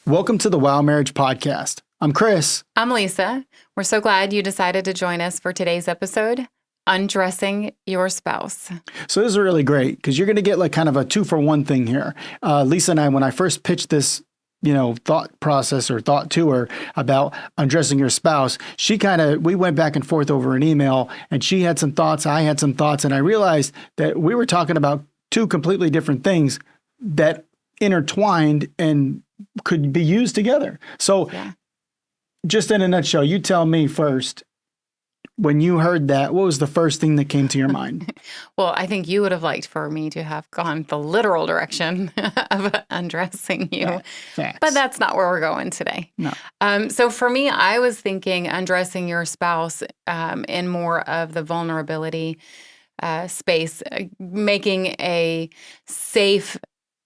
Welcome to the Wow Marriage Podcast. I'm Chris. I'm Lisa. We're so glad you decided to join us for today's episode, Undressing Your Spouse. So this is really great because you're going to get like kind of a 2-for-1 thing here. Lisa and I, when I first pitched this, thought process or thought to her about undressing your spouse, we went back and forth over an email, and she had some thoughts, I had some thoughts, and I realized that we were talking about two completely different things that intertwined and could be used together. So just in a nutshell, you tell me first, when you heard that, what was the first thing that came to your mind? Well, I think you would have liked for me to have gone the literal direction of undressing you. Facts. But that's not where we're going today. No. So for me, I was thinking undressing your spouse in more of the vulnerability space, making a safe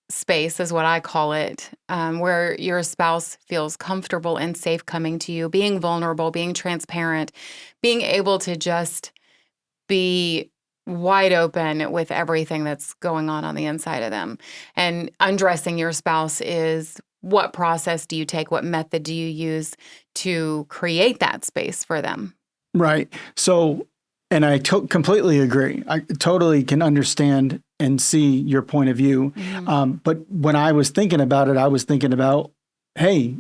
space is what I call it, where your spouse feels comfortable and safe coming to you, being vulnerable, being transparent, being able to just be wide open with everything that's going on the inside of them. And undressing your spouse is what process do you take? What method do you use to create that space for them? Right. So, and I completely agree. I totally can understand and see your point of view. Mm-hmm. But when I was thinking about it, I was thinking about, hey,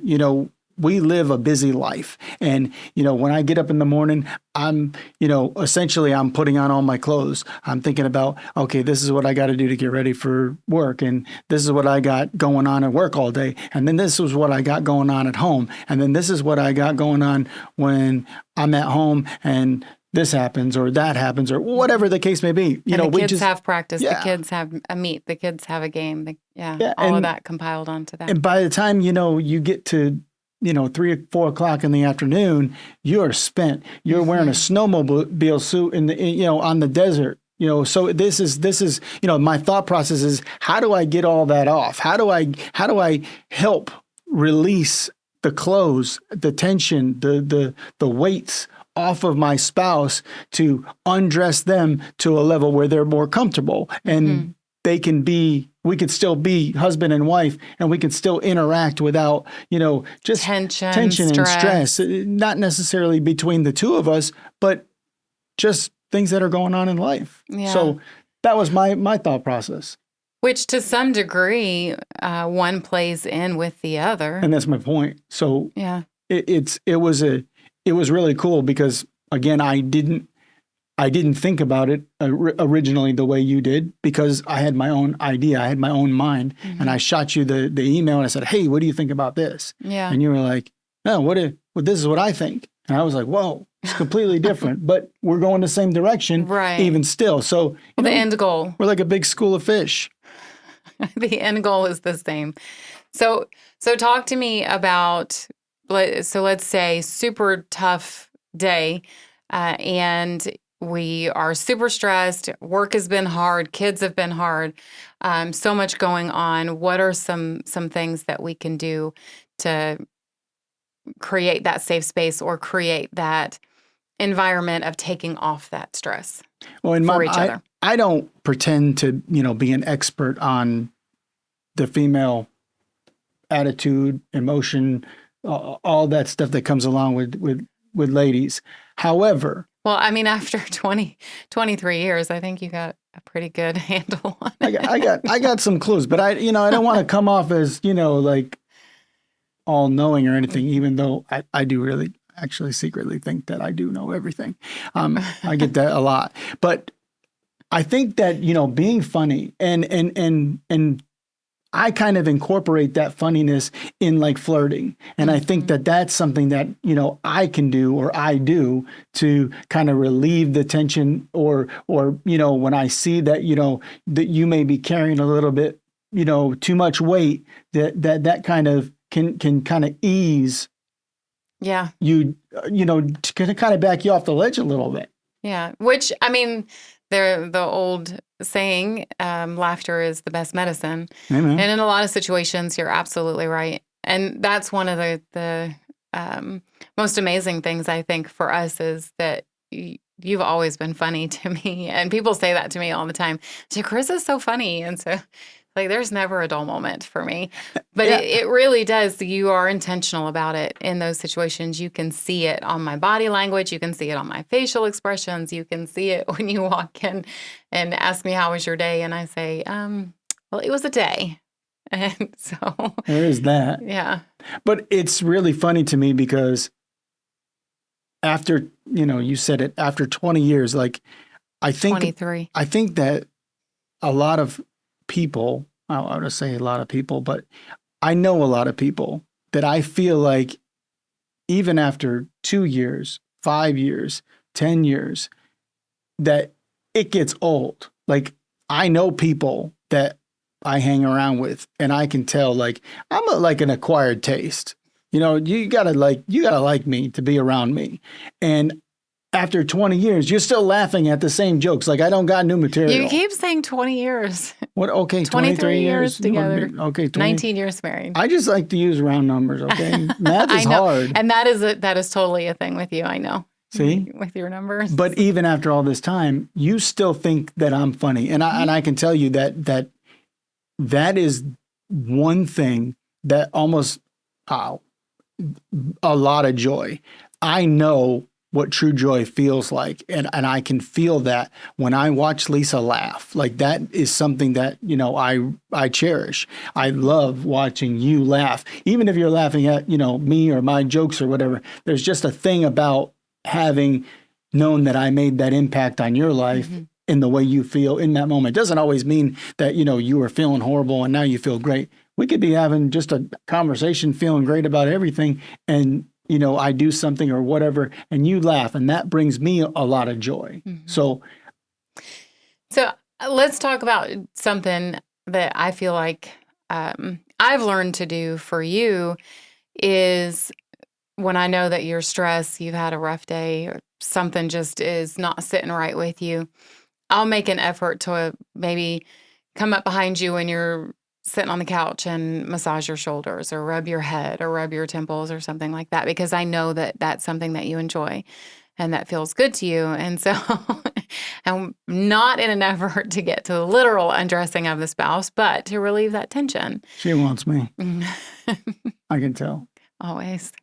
we live a busy life. And, when I get up in the morning, I'm putting on all my clothes. I'm thinking about, okay, this is what I got to do to get ready for work. And this is what I got going on at work all day. And then this is what I got going on at home. And then this is what I got going on when I'm at home and this happens or that happens or whatever the case may be. The kids have practice, the kids have a meet, the kids have a game. All of that compiled onto that. And by the time, you get to 3 or 4 o'clock in the afternoon, you're spent. You're wearing a snowmobile suit on the desert. So this is my thought process is, how do I get all that off? How do I help release the clothes, the tension, the weights off of my spouse to undress them to a level where they're more comfortable and we could still be husband and wife, and we could still interact without, just tension and stress, not necessarily between the two of us, but just things that are going on in life. Yeah. So that was my thought process. Which to some degree, one plays in with the other. And that's my point. So it was really cool because, again, I didn't think about it originally the way you did because I had my own idea. I had my own mind. And I shot you the email and I said, hey, what do you think about this? Yeah. And you were like, no, this is what I think. And I was like, whoa, it's completely different. But we're going the same direction even still. So the end goal. We're like a big school of fish. The end goal is the same. So talk to me about, so let's say super tough day and we are super stressed. Work has been hard. Kids have been hard. So much going on. What are some things that we can do to create that safe space or create that environment of taking off that stress for each other? I don't pretend to, be an expert on the female attitude, emotion, all that stuff that comes along with ladies. However, well, I mean, after 23 years, I think you got a pretty good handle on it. I got some clues, but I don't want to come off as, like all knowing or anything, even though I do really actually secretly think that I do know everything. I get that a lot, but I think that, being funny and I kind of incorporate that funniness in like flirting. And I think that that's something that, I can do or I do to kind of relieve the tension or, when I see that, that you may be carrying a little bit, too much weight, that kind of can kind of ease. Yeah. You to kind of back you off the ledge a little bit. Yeah. Which, I mean, the old saying, laughter is the best medicine. Amen. And in a lot of situations, you're absolutely right. And that's one of the most amazing things, I think, for us is that you've always been funny to me. And people say that to me all the time. So Chris is so funny. And so Like there's never a dull moment for me, but Yeah. it really does. You are intentional about it in those situations. You can see it on my body language. You can see it on my facial expressions. You can see it when you walk in and ask me, how was your day? And I say, well, it was a day. And so, There is that. yeah. But it's really funny to me because after, you said it, after 20 years, like I think 23. that a lot of people, I would say a lot of people, but I know a lot of people that I feel like even after 2 years, 5 years, 10 years, that it gets old. Like I know people that I hang around with and I can tell like like an acquired taste. You gotta like me to be around me. And after 20 years, you're still laughing at the same jokes. Like I don't got new material. You keep saying 20 years. What? Okay, 23 years together. Okay, 19 years married. I just like to use round numbers. Okay, math is I know. hard. And that is totally a thing with you. I know. See, with your numbers. but even after all this time, you still think that I'm funny, and I can tell you that is one thing that almost a lot of joy. I know what true joy feels like. And I can feel that when I watch Lisa laugh. Like that is something that, I cherish. I love watching you laugh. Even if you're laughing at, me or my jokes or whatever, there's just a thing about having known that I made that impact on your life in the way you feel in that moment. It doesn't always mean that, you were feeling horrible and now you feel great. We could be having just a conversation, feeling great about everything. And I do something or whatever, and you laugh, and that brings me a lot of joy. So let's talk about something that I feel like I've learned to do for you is when I know that you're stressed, you've had a rough day, or something just is not sitting right with you, I'll make an effort to maybe come up behind you when you're sitting on the couch and massage your shoulders or rub your head or rub your temples or something like that, because I know that that's something that you enjoy and that feels good to you. And so I'm not in an effort to get to the literal undressing of the spouse, but to relieve that tension. she wants me. I can tell. Always.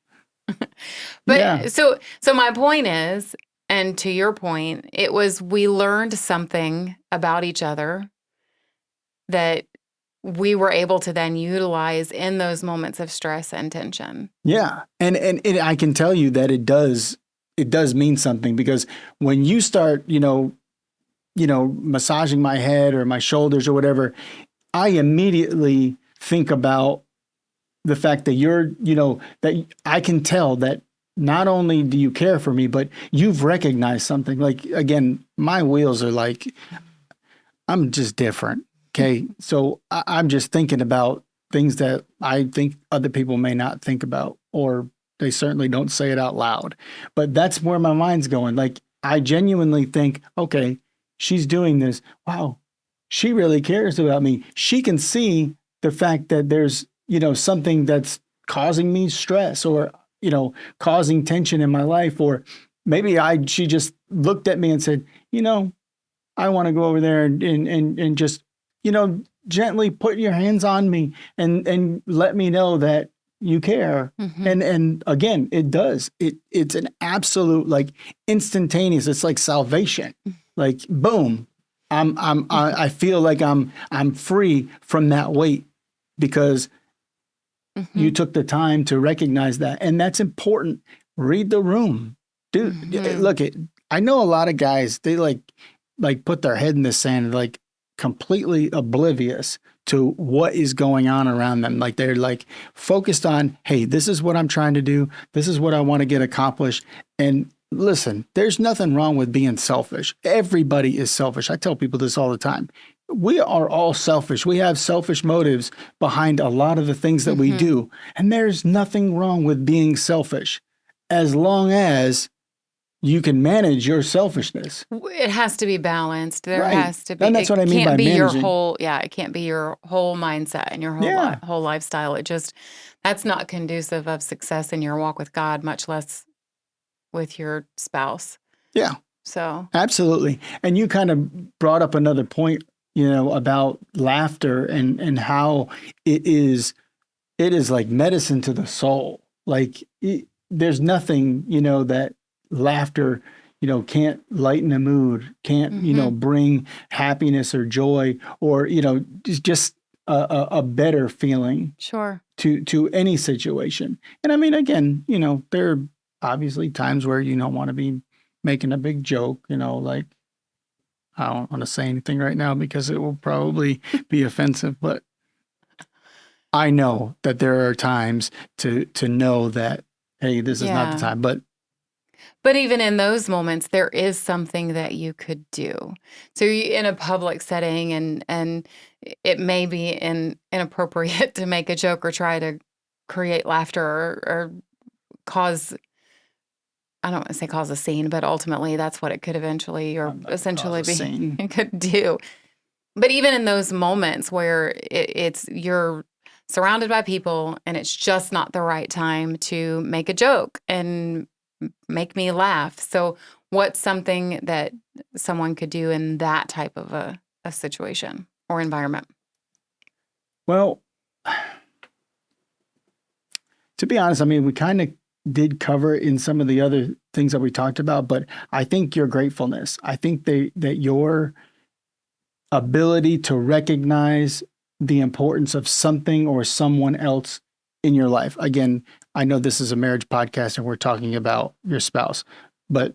But Yeah. so my point is, and to your point, it was we learned something about each other that we were able to then utilize in those moments of stress and tension. Yeah. And I can tell you that it does mean something, because when you start, massaging my head or my shoulders or whatever, I immediately think about the fact that that I can tell that not only do you care for me, but you've recognized something. Like, again, my wheels are like, I'm just different. Okay. So I'm just thinking about things that I think other people may not think about, or they certainly don't say it out loud. But that's where my mind's going. Like, I genuinely think, okay, she's doing this. Wow, she really cares about me. She can see the fact that there's, something that's causing me stress or, causing tension in my life. Or maybe she just looked at me and said, I want to go over there and just, gently put your hands on me and let me know that you care. And again, it does. It's an absolute, like, instantaneous. It's like salvation. Like, boom. I feel like I'm free from that weight because you took the time to recognize that. And that's important. Read the room. Dude, look, I know a lot of guys, they like put their head in the sand, like completely oblivious to what is going on around them. Like they're like focused on, hey, this is what I'm trying to do. This is what I want to get accomplished. And listen, there's nothing wrong with being selfish. Everybody is selfish. I tell people this all the time. We are all selfish. We have selfish motives behind a lot of the things that we do. And there's nothing wrong with being selfish as long as you can manage your selfishness. It has to be balanced. There Right. has to be. And that's what I mean by can't be your managing. whole. Yeah, it can't be your whole mindset and your whole Yeah. whole lifestyle. That's not conducive of success in your walk with God, much less with your spouse. Yeah, So absolutely. And you kind of brought up another point about laughter and how it is like medicine to the soul. Like there's nothing, that laughter, can't lighten a mood, can't, bring happiness or joy or, just a better feeling Sure. to any situation. And I mean, again, there are obviously times where you don't want to be making a big joke, like I don't want to say anything right now because it will probably be offensive, but I know that there are times to know that, hey, this is not the Yeah. time. But But even in those moments, there is something that you could do. So in a public setting, and it may be inappropriate to make a joke or try to create laughter or cause, I don't want to say cause a scene, but ultimately that's what it could eventually or I'm not gonna cause essentially a be scene. it could do. But even in those moments where it's you're surrounded by people and it's just not the right time to make a joke and make me laugh. So what's something that someone could do in that type of a situation or environment? Well, to be honest, I mean, we kind of did cover it in some of the other things that we talked about, but I think your gratefulness, I think that your ability to recognize the importance of something or someone else in your life. Again, I know this is a marriage podcast and we're talking about your spouse, but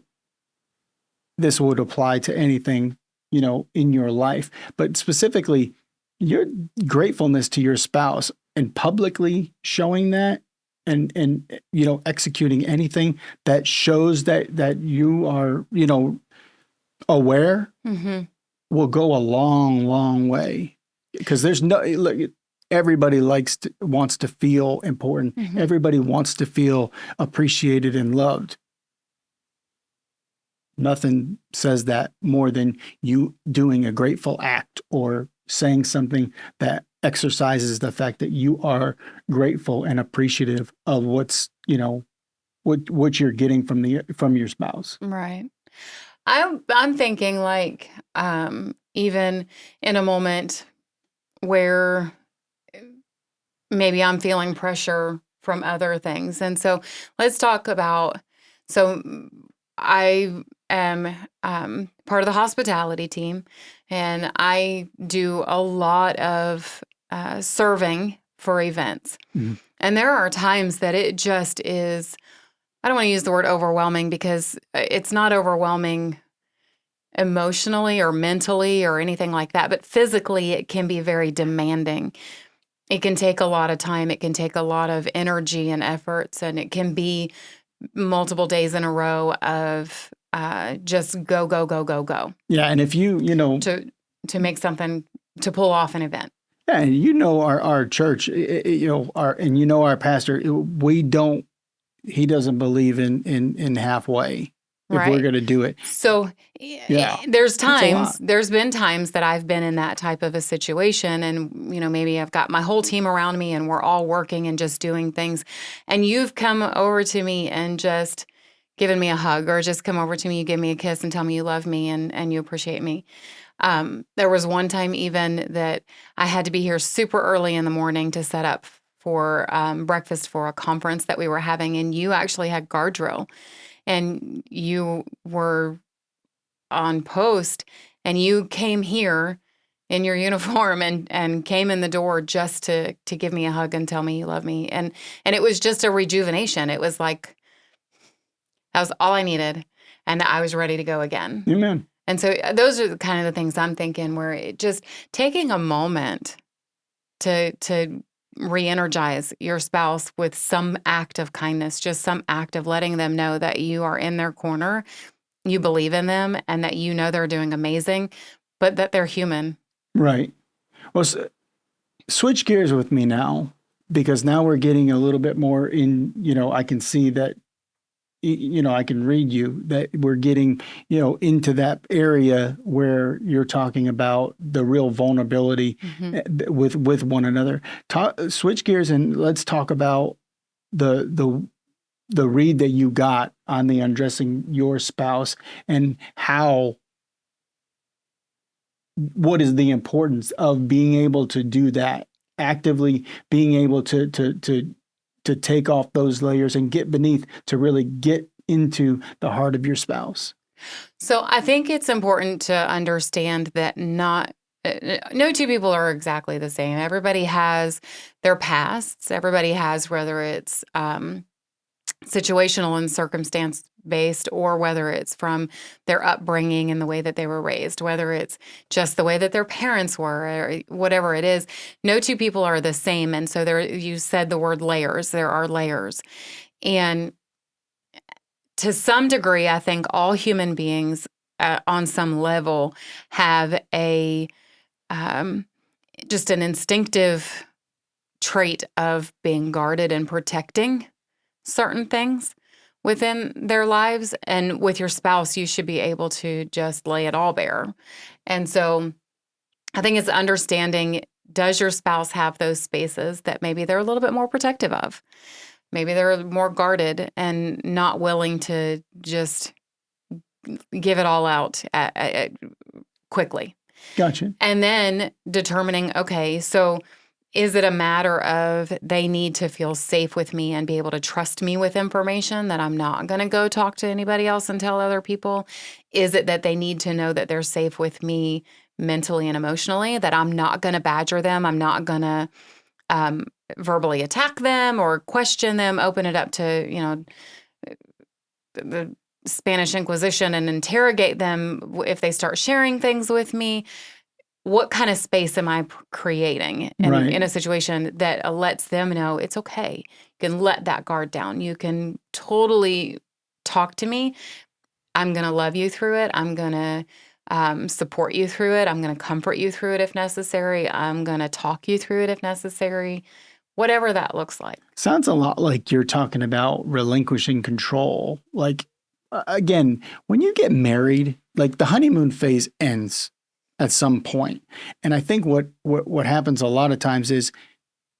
this would apply to anything, in your life. But specifically, your gratefulness to your spouse and publicly showing that and executing anything that shows that you are, aware Mm-hmm. will go a long, long way. Because there's no look, everybody wants to feel important. Mm-hmm. Everybody wants to feel appreciated and loved. Nothing says that more than you doing a grateful act or saying something that exercises the fact that you are grateful and appreciative of what's, what you're getting from your spouse. Right. I'm thinking like even in a moment where maybe I'm feeling pressure from other things. And so let's talk about, so I am part of the hospitality team, and I do a lot of serving for events. Mhm. And there are times that it just is, I don't want to use the word overwhelming because it's not overwhelming emotionally or mentally or anything like that, but physically it can be very demanding. It can take a lot of time. It can take a lot of energy and efforts, and it can be multiple days in a row of just go, go, go, go, go Yeah, and if to make something, to pull off an event. yeah, and our church, our pastor, he doesn't believe in halfway if we're Right. going to do it. So Yeah, there's lot. been times that I've been in that type of a situation, and maybe I've got my whole team around me and we're all working and just doing things, and you've come over to me and just given me a hug, or just come over to me, you give me a kiss and tell me you love me and you appreciate me. There was one time even that I had to be here super early in the morning to set up for breakfast for a conference that we were having, and you actually had guard drill. And you were on post, and you came here in your uniform and came in the door just to give me a hug and tell me you love me. And it was just a rejuvenation. It was like that was all I needed, and I was ready to go again. Amen. And so those are the kind of the things I'm thinking, where it just taking a moment to re-energize your spouse with some act of kindness, just some act of letting them know that you are in their corner, you believe in them, and that they're doing amazing, but that they're human. Right. Well, switch gears with me now, because now we're getting a little bit more in, I can see that, I can read you that we're getting, into that area where you're talking about the real vulnerability with one another. Switch gears and let's talk about the read that you got on the undressing your spouse and how what is the importance of being able to do that actively, being able to take off those layers and get beneath to really get into the heart of your spouse. So I think it's important to understand that no two people are exactly the same. Everybody has their pasts. Everybody has, whether it's situational and circumstance based, or whether it's from their upbringing and the way that they were raised, whether it's just the way that their parents were, or whatever it is. No two people are the same. And so you said the word layers. There are layers. And to some degree, I think all human beings on some level have just an instinctive trait of being guarded and protecting certain things within their lives. And with your spouse, you should be able to just lay it all bare. And so I think it's understanding, does your spouse have those spaces that maybe they're a little bit more protective of? Maybe they're more guarded and not willing to just give it all out quickly. Gotcha. And then determining, okay, so is it a matter of they need to feel safe with me and be able to trust me with information that I'm not going to go talk to anybody else and tell other people? Is it that they need to know that they're safe with me mentally and emotionally, that I'm not going to badger them, I'm not going to verbally attack them or question them, open it up to, the Spanish Inquisition and interrogate them if they start sharing things with me? What kind of space am I creating in a situation that lets them know it's okay? You can let that guard down. You can totally talk to me. I'm going to love you through it. I'm going to support you through it. I'm going to comfort you through it if necessary. I'm going to talk you through it if necessary. Whatever that looks like. Sounds a lot like you're talking about relinquishing control. Like, again, when you get married, like the honeymoon phase ends at some point. And I think what happens a lot of times is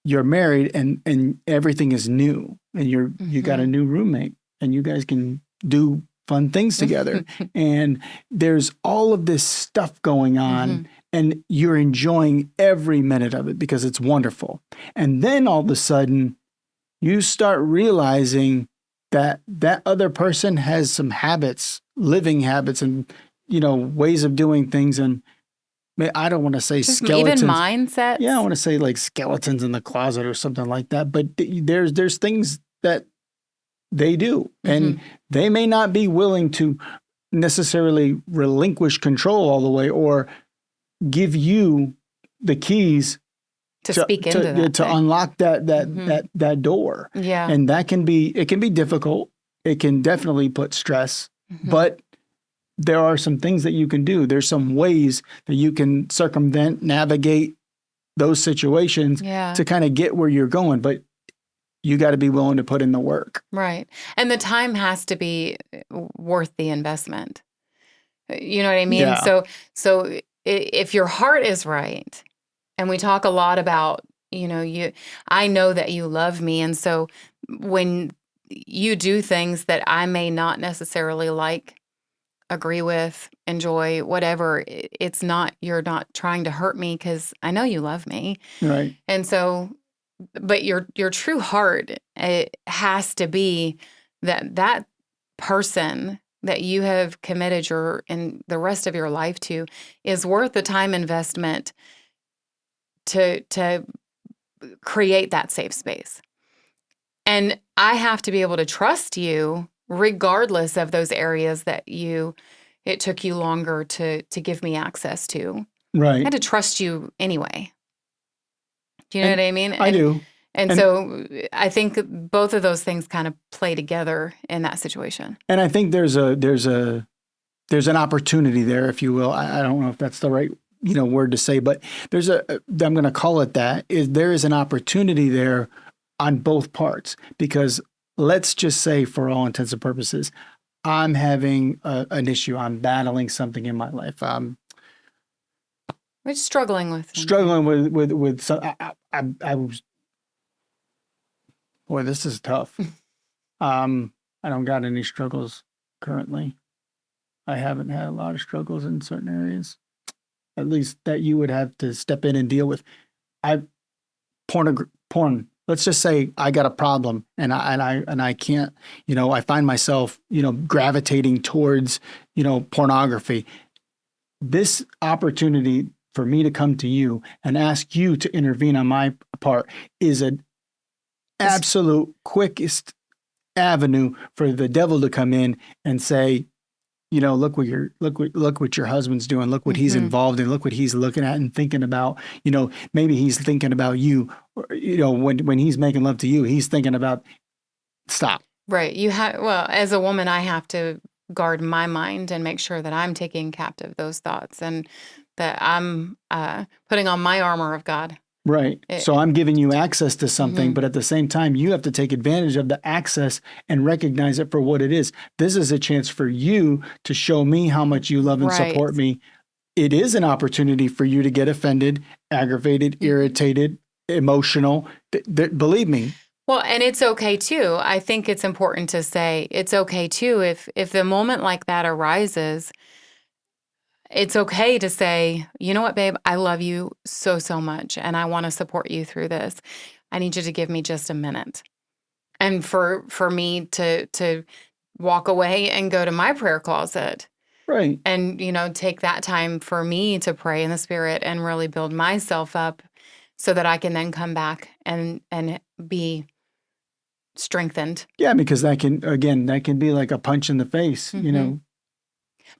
you're married and everything is new, and you got a new roommate and you guys can do fun things together. And there's all of this stuff going on and you're enjoying every minute of it because it's wonderful. And then all of a sudden you start realizing that that other person has some habits, living habits and, ways of doing things. And I don't want to say just skeletons. Even mindsets. Yeah, I want to say like skeletons in the closet or something like that. But there's things that they do, and they may not be willing to necessarily relinquish control all the way or give you the keys to speak into that to unlock that door. Yeah, and it can be difficult. It can definitely put stress, but there are some things that you can do. There's some ways that you can circumvent, navigate those situations to kind of get where you're going. But you got to be willing to put in the work. Right. And the time has to be worth the investment. You know what I mean? Yeah. So if your heart is right, and we talk a lot about, I know that you love me. And so when you do things that I may not necessarily like, agree with, enjoy, whatever, you're not trying to hurt me because I know you love me. Right. And so, but your true heart, it has to be that person that you have committed and the rest of your life to is worth the time investment to create that safe space. And I have to be able to trust you regardless of those areas that it took you longer to give me access to. Right. I had to trust you anyway. Do you know what I mean? I do. And so I think both of those things kind of play together in that situation. And I think there's an opportunity there, if you will. I don't know if that's the right word to say, but I'm going to call it that. There is an opportunity there on both parts, because let's just say, for all intents and purposes, I'm having an issue. I'm battling something in my life. We're struggling with some. I was. Boy, this is tough. I don't got any struggles currently. I haven't had a lot of struggles in certain areas. at least that you would have to step in and deal with. I porn. Let's just say I got a problem and I can't, I find myself, gravitating towards, pornography. This opportunity for me to come to you and ask you to intervene on my part is an absolute quickest avenue for the devil to come in and say, look what your husband's doing. Look what he's involved in. Look what he's looking at and thinking about. Maybe he's thinking about you. Or, when he's making love to you, he's thinking about stop. Right. As a woman, I have to guard my mind and make sure that I'm taking captive those thoughts and that I'm putting on my armor of God. Right. So I'm giving you access to something, but at the same time, you have to take advantage of the access and recognize it for what it is. This is a chance for you to show me how much you love and support me. It is an opportunity for you to get offended, aggravated, irritated, emotional. Believe me. Well, and it's okay too. I think it's important to say it's okay too if the moment like that arises. It's okay to say, you know what, babe, I love you so, so much, and I want to support you through this. I need you to give me just a minute. And for me to walk away and go to my prayer closet. Right. And, take that time for me to pray in the Spirit and really build myself up so that I can then come back and be strengthened. Yeah, because that can be like a punch in the face,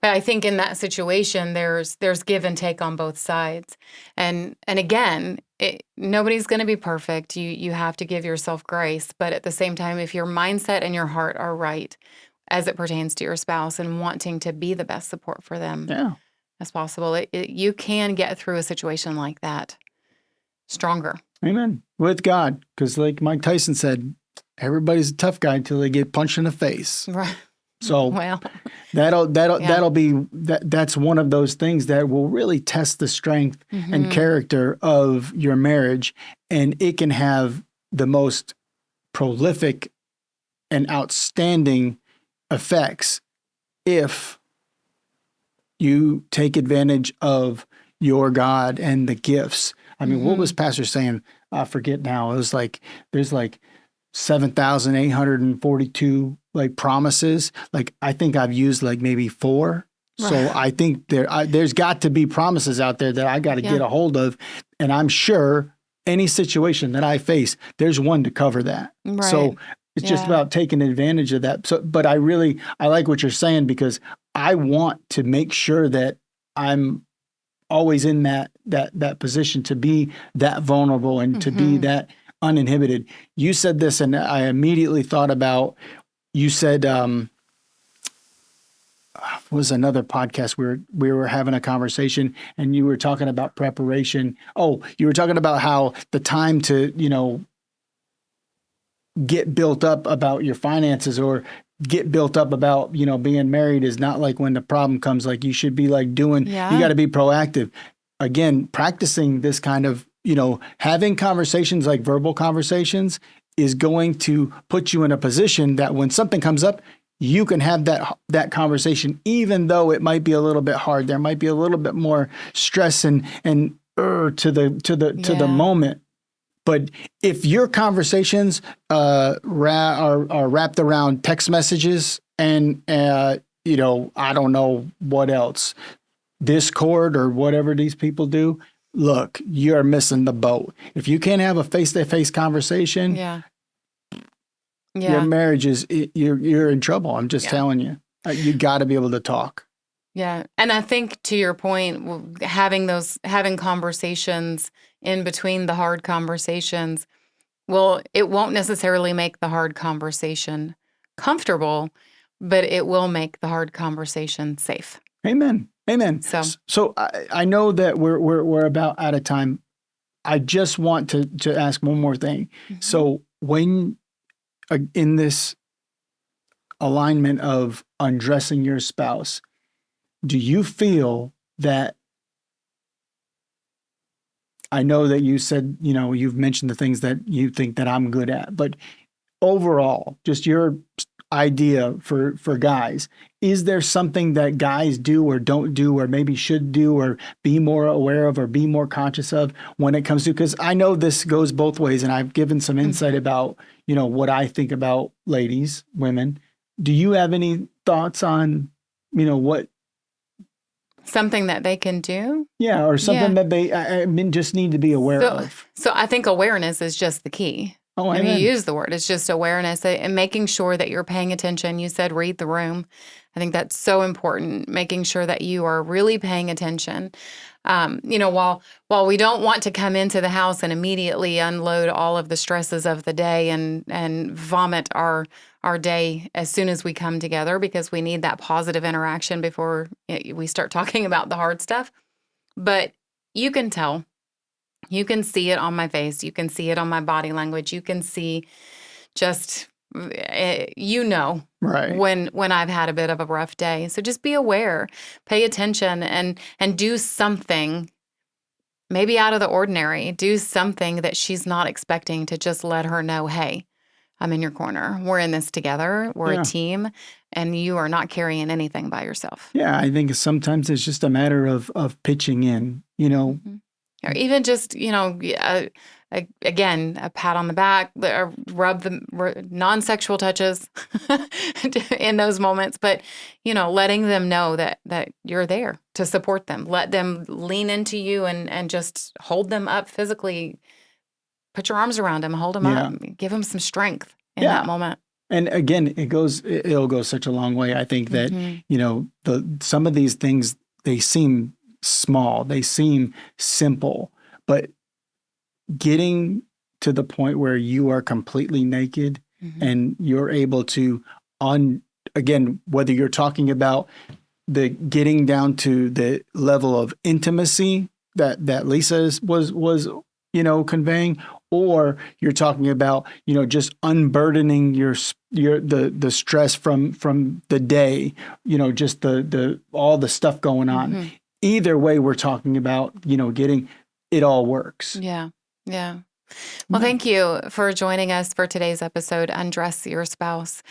But I think in that situation, there's give and take on both sides. And again, nobody's going to be perfect. You have to give yourself grace. But at the same time, if your mindset and your heart are right as it pertains to your spouse and wanting to be the best support for them as possible, you can get through a situation like that stronger. Amen. With God. Because like Mike Tyson said, everybody's a tough guy until they get punched in the face. Right. So that's one of those things that will really test the strength and character of your marriage, and it can have the most prolific and outstanding effects if you take advantage of your God and the gifts. I mean, what was Pastor saying? I forget now. It was like there's like 7,842 like promises. Like I think I've used like maybe 4. So I think there's got to be promises out there that I got to get a hold of. And I'm sure any situation that I face, there's one to cover that. Right. So it's just about taking advantage of that. So, but I like what you're saying, because I want to make sure that I'm always in that position to be that vulnerable and to be that uninhibited. You said this, and I immediately thought about, you said, was another podcast where we were having a conversation and you were talking about preparation. Oh, you were talking about how the time to, get built up about your finances or get built up about, being married is not like when the problem comes, like you should be like doing, you got to be proactive. Again, practicing this kind of, having conversations like verbal conversations is going to put you in a position that when something comes up, you can have that conversation, even though it might be a little bit hard. There might be a little bit more stress and to the moment. But if your conversations are wrapped around text messages and I don't know what else, Discord or whatever these people do, look, you're missing the boat. If you can't have a face-to-face conversation, your marriage you're in trouble. I'm just telling you. You got to be able to talk. Yeah. And I think to your point, having conversations in between the hard conversations, it won't necessarily make the hard conversation comfortable, but it will make the hard conversation safe. Amen. So I know that we're about out of time. I just want to ask one more thing. So when in this alignment of undressing your spouse, do you feel that, I know that you said, you've mentioned the things that you think that I'm good at, but overall, just your idea for guys, is there something that guys do or don't do or maybe should do or be more aware of or be more conscious of when it comes to, because I know this goes both ways and I've given some insight about, what I think about ladies, women. Do you have any thoughts on, what? Something that they can do? Yeah, or something that they just need to be aware So, of. so I think awareness is just the key. Oh, I mean, amen. you use the word. It's just awareness and making sure that you're paying attention. You said read the room. I think that's so important, making sure that you are really paying attention. While we don't want to come into the house and immediately unload all of the stresses of the day and vomit our day as soon as we come together, because we need that positive interaction before we start talking about the hard stuff. But you can tell. You can see it on my face. You can see it on my body language. You can see just, right, when I've had a bit of a rough day. So just be aware, pay attention, and do something maybe out of the ordinary. Do something that she's not expecting to just let her know, hey, I'm in your corner. We're in this together. We're a team, and you are not carrying anything by yourself. Yeah, I think sometimes it's just a matter of pitching in, Mm-hmm. Or even just, again, a pat on the back, or rub the non-sexual touches in those moments. But, letting them know that you're there to support them. Let them lean into you and just hold them up physically. Put your arms around them, hold them up, give them some strength in that moment. And again, it'll go such a long way. I think that, some of these things, they seem small, they seem simple, but getting to the point where you are completely naked and you're able to, again, whether you're talking about the getting down to the level of intimacy that Lisa was conveying, or you're talking about, just unburdening the stress from the day, just the all the stuff going on. Either way, we're talking about, getting it all works. Yeah. Yeah. Well, thank you for joining us for today's episode, Undress Your Spouse.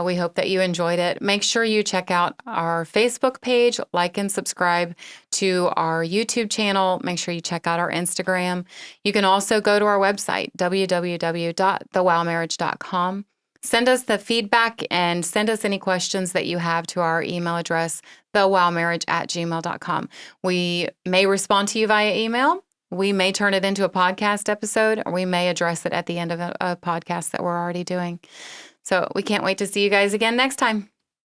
We hope that you enjoyed it. Make sure you check out our Facebook page, like and subscribe to our YouTube channel. Make sure you check out our Instagram. You can also go to our website, www.thewowmarriage.com. Send us the feedback and send us any questions that you have to our email address, thewowmarriage@gmail.com. We may respond to you via email. We may turn it into a podcast episode, or we may address it at the end of a podcast that we're already doing. So we can't wait to see you guys again next time.